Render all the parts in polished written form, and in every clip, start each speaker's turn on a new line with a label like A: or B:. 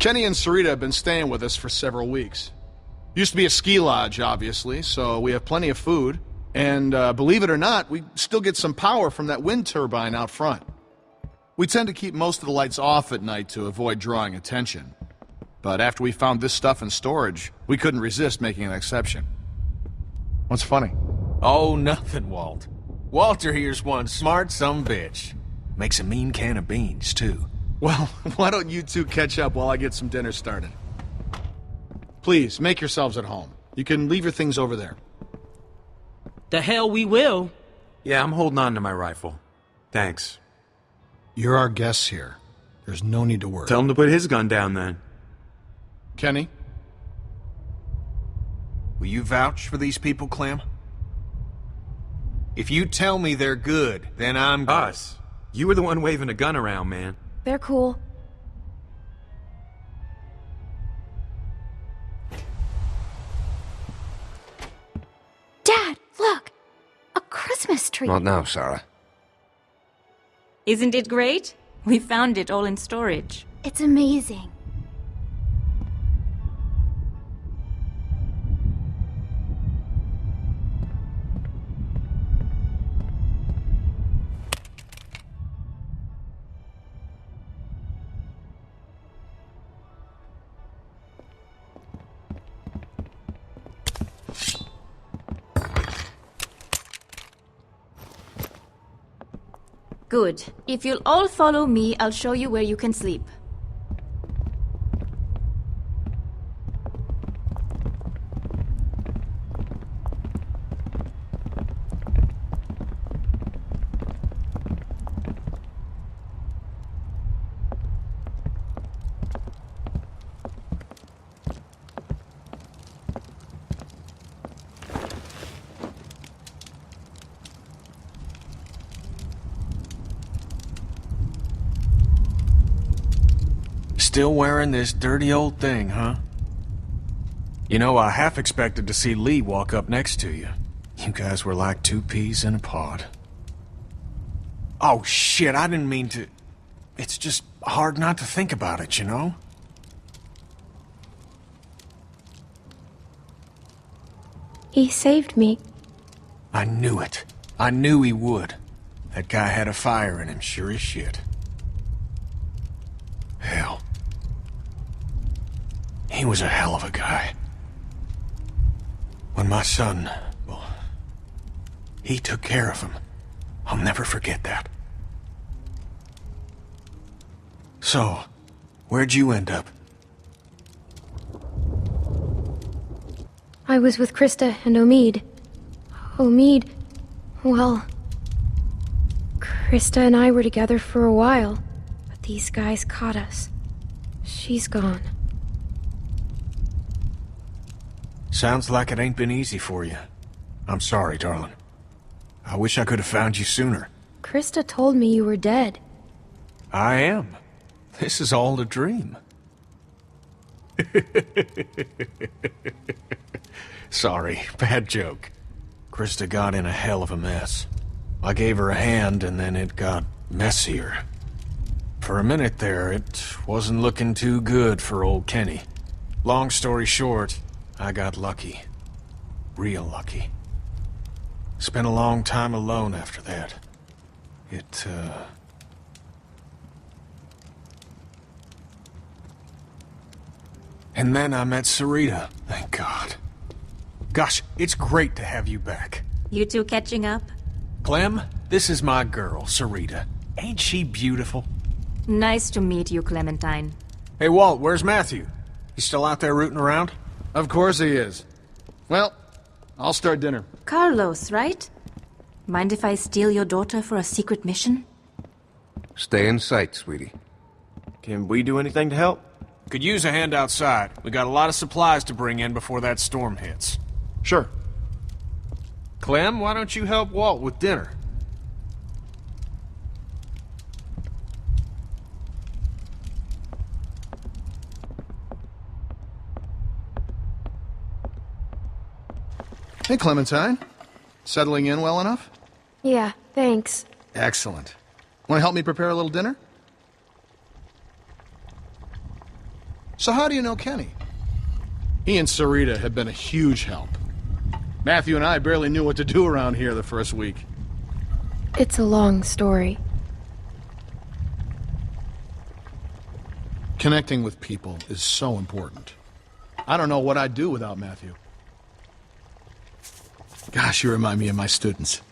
A: Kenny and Sarita have been staying with us for several weeks. Used to be a ski lodge, obviously, so we have plenty of food. And believe it or not, we still get some power from that wind turbine out front. We tend to keep most of the lights off at night to avoid drawing attention. But after we found this stuff in storage, we couldn't resist making an exception. What's funny?
B: Oh, nothing, Walt. Walter here's one smart sumbitch. Makes a mean can of beans, too.
A: Well, why don't you two catch up while I get some dinner started? Please, make yourselves at home. You can leave your things over there.
C: The hell we will.
D: Yeah, I'm holding on to my rifle. Thanks.
A: You're our guests here. There's no need to worry.
D: Tell him to put his gun down, then.
A: Kenny?
B: Will you vouch for these people, Clem? If you tell me they're good, then I'm good.
D: Us. You were the one waving a gun around, man.
E: They're cool. Dad, look! A Christmas tree!
F: Not now, Sarah.
G: Isn't it great? We found it all in storage.
E: It's amazing.
G: Good. If you'll all follow me, I'll show you where you can sleep.
B: Still wearing this dirty old thing, huh? You know, I half expected to see Lee walk up next to you. You guys were like two peas in a pod. Oh, shit, I didn't mean to... It's just hard not to think about it, you know?
E: He saved me.
B: I knew it. I knew he would. That guy had a fire in him, sure as shit. Hell. He was a hell of a guy. When my son... well, he took care of him. I'll never forget that. So, where'd you end up?
E: I was with Krista and Omid. Omid... well... Krista and I were together for a while, but these guys caught us. She's gone.
B: Sounds like it ain't been easy for you. I'm sorry, darling. I wish I could have found you sooner.
E: Krista told me you were dead.
B: I am. This is all a dream. Sorry, bad joke. Krista got in a hell of a mess. I gave her a hand and then it got messier. For a minute there, it wasn't looking too good for old Kenny. Long story short, I got lucky. Real lucky. Spent a long time alone after that. And then I met Sarita, thank God. Gosh, it's great to have you back.
G: You two catching up?
B: Clem, this is my girl, Sarita. Ain't she beautiful?
G: Nice to meet you, Clementine.
B: Hey, Walt, where's Matthew? He's still out there rooting around?
A: Of course he is. Well, I'll start dinner.
G: Carlos, right? Mind if I steal your daughter for a secret mission?
F: Stay in sight, sweetie.
H: Can we do anything to help?
B: Could use a hand outside. We got a lot of supplies to bring in before that storm hits.
A: Sure.
B: Clem, why don't you help Walt with dinner?
A: Hey, Clementine. Settling in well enough?
E: Yeah, thanks.
A: Excellent. Want to help me prepare a little dinner? So how do you know Kenny? He and Sarita have been a huge help. Matthew and I barely knew what to do around here the first week.
E: It's a long story.
A: Connecting with people is so important. I don't know what I'd do without Matthew. Gosh, you remind me of my students.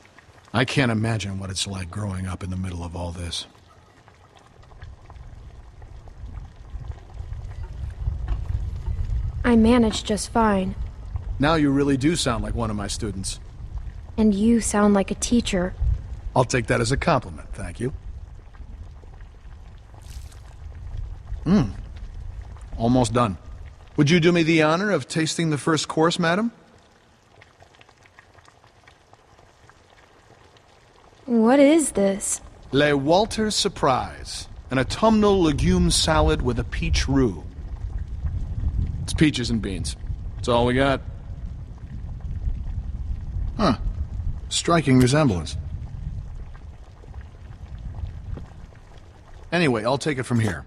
A: I can't imagine what it's like growing up in the middle of all this.
E: I managed just fine.
A: Now you really do sound like one of my students.
E: And you sound like a teacher.
A: I'll take that as a compliment, thank you. Almost done. Would you do me the honor of tasting the first course, madam?
E: What is this?
A: Le Walter Surprise, an autumnal legume salad with a peach roux. It's peaches and beans. That's all we got. Huh. Striking resemblance. Anyway, I'll take it from here.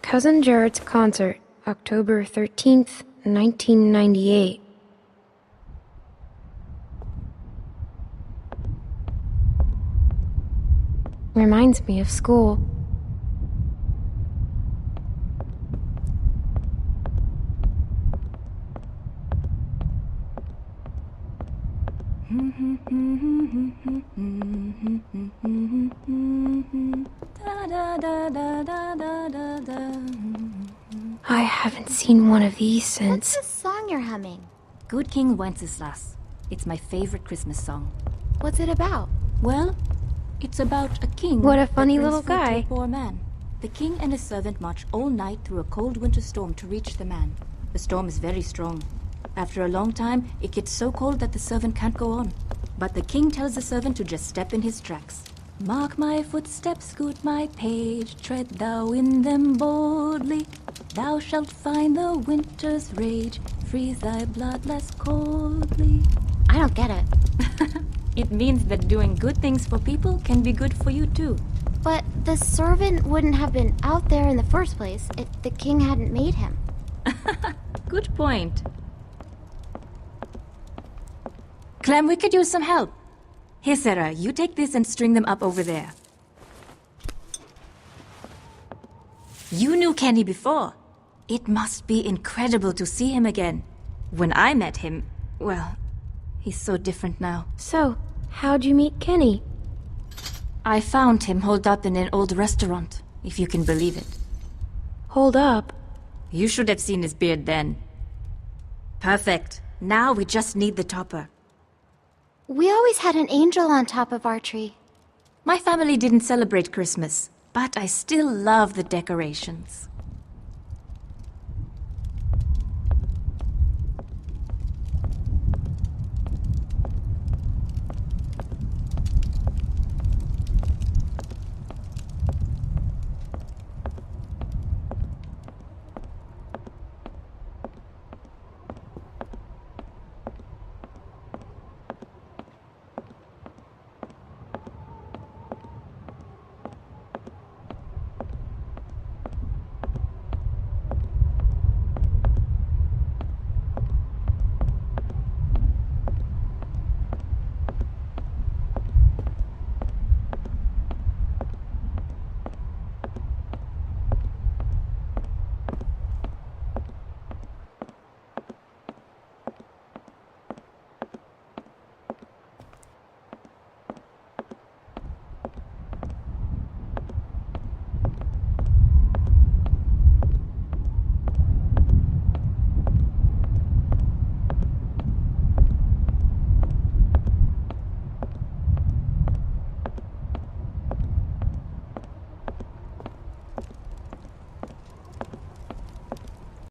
E: Cousin Jared's concert, October 13th, 1998. Reminds me of school. I haven't seen one of these since.
I: What's the song you're humming?
G: Good King Wenceslas. It's my favorite Christmas song.
I: What's it about?
G: Well, it's about a king.
E: What a
G: that
E: funny
G: brings
E: little
G: food to
E: guy.
G: a poor man. The king and his servant march all night through a cold winter storm to reach the man. The storm is very strong. After a long time, it gets so cold that the servant can't go on. But the king tells the servant to just step in his tracks. Mark my footsteps, good my page, tread thou in them boldly. Thou shalt find the winter's rage, freeze thy blood less coldly.
I: I don't get it.
G: It means that doing good things for people can be good for you too.
I: But the servant wouldn't have been out there in the first place if the king hadn't made him.
G: Good point. Clem, we could use some help. Here, Sarah, you take this and string them up over there. You knew Kenny before. It must be incredible to see him again. When I met him, well, he's so different now.
E: So, how'd you meet Kenny?
G: I found him holed up in an old restaurant, if you can believe it.
E: Hold up.
G: You should have seen his beard then. Perfect. Now we just need the topper.
I: We always had an angel on top of our tree.
G: My family didn't celebrate Christmas, but I still love the decorations.